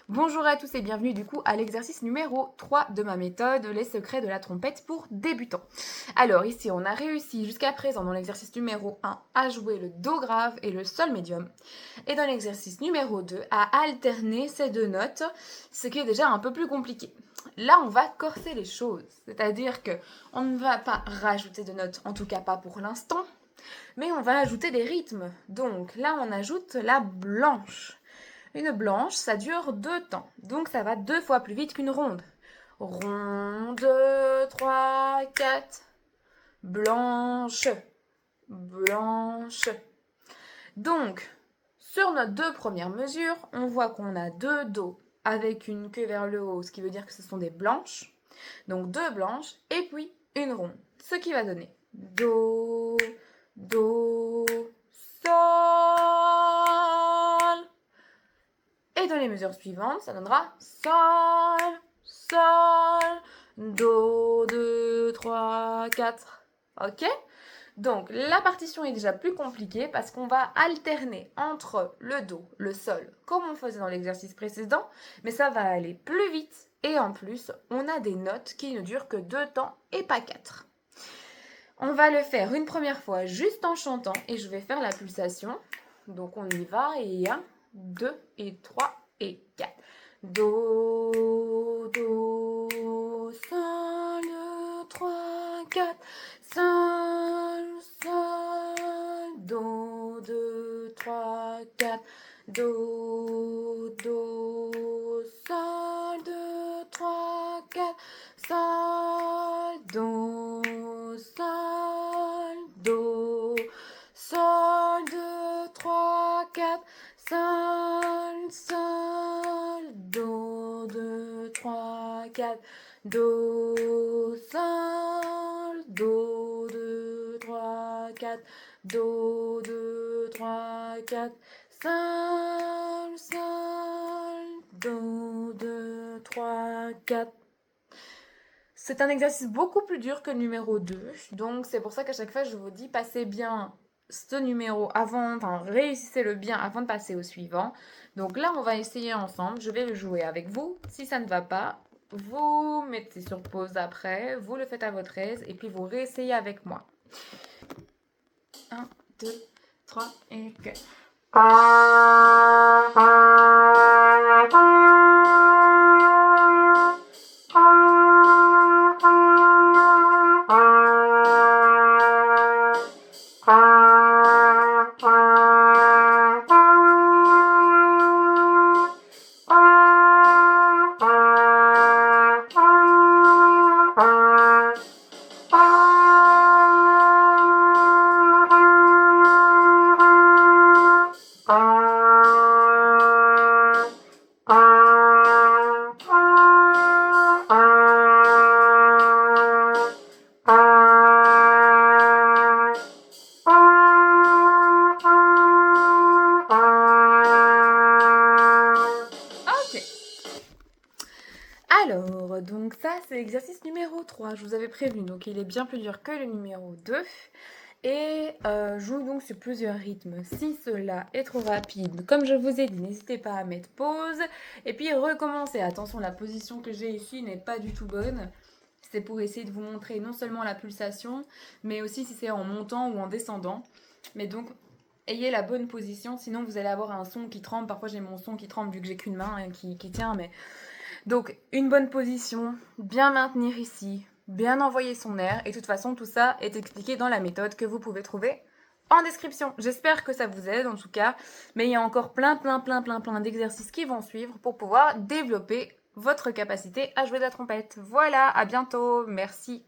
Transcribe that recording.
Bonjour à tous et bienvenue du coup à l'exercice numéro 3 de ma méthode, les secrets de la trompette pour débutants. Alors ici on a réussi jusqu'à présent dans l'exercice numéro 1 à jouer le Do grave et le Sol médium. Et dans l'exercice numéro 2 à alterner ces deux notes, ce qui est déjà un peu plus compliqué. Là on va corser les choses, c'est-à-dire que on ne va pas rajouter de notes, en tout cas pas pour l'instant, mais on va ajouter des rythmes. Donc là on ajoute la blanche. Une blanche, ça dure 2 temps, donc ça va 2 fois plus vite qu'une ronde. Ronde, 2, 3, 4. Blanche, blanche. Donc, sur nos deux premières mesures, on voit qu'on a 2 Do avec une queue vers le haut, ce qui veut dire que ce sont des blanches. Donc 2 blanches et puis une ronde, ce qui va donner Do, Do, Sol. Et dans les mesures suivantes, ça donnera Sol, Sol, Do, 2, 3, 4. Ok? Donc la partition est déjà plus compliquée parce qu'on va alterner entre le Do, le Sol, comme on faisait dans l'exercice précédent, mais ça va aller plus vite et en plus, on a des notes qui ne durent que 2 temps et pas 4. On va le faire une première fois juste en chantant et je vais faire la pulsation. Donc on y va et 1, 2 et 3 et 4. Do, Do, Sol, 3, 4. Sol, Sol, Do, 2, 3, 4. Do, Do, Sol, 2, 3, 4. Sol, Do, Sol, Do, Sol, 2, 3, 4. Sol, Sol, Do, 2, 3, 4. Do, Sol, Do, 2, 3, 4. Do, 2, 3, 4. Sol, Sol, Do, 2, 3, 4. C'est un exercice beaucoup plus dur que le numéro 2, donc c'est pour ça qu'à chaque fois je vous dis passez bien ce numéro avant, enfin réussissez-le bien avant de passer au suivant. Donc là on va essayer ensemble, je vais le jouer avec vous. Si ça ne va pas, vous mettez sur pause après, vous le faites à votre aise et puis vous réessayez avec moi. 1, 2, 3 et 4. Alors, donc ça, c'est l'exercice numéro 3. Je vous avais prévenu, donc il est bien plus dur que le numéro 2. Et joue donc sur plusieurs rythmes. Si cela est trop rapide, comme je vous ai dit, n'hésitez pas à mettre pause. Et puis recommencer. Attention, la position que j'ai ici n'est pas du tout bonne. C'est pour essayer de vous montrer non seulement la pulsation, mais aussi si c'est en montant ou en descendant. Mais donc, ayez la bonne position, sinon vous allez avoir un son qui tremble. Parfois j'ai mon son qui tremble vu que j'ai qu'une main qui tient, mais... Donc, une bonne position, bien maintenir ici, bien envoyer son air. Et de toute façon, tout ça est expliqué dans la méthode que vous pouvez trouver en description. J'espère que ça vous aide en tout cas. Mais il y a encore plein d'exercices qui vont suivre pour pouvoir développer votre capacité à jouer de la trompette. Voilà, à bientôt. Merci.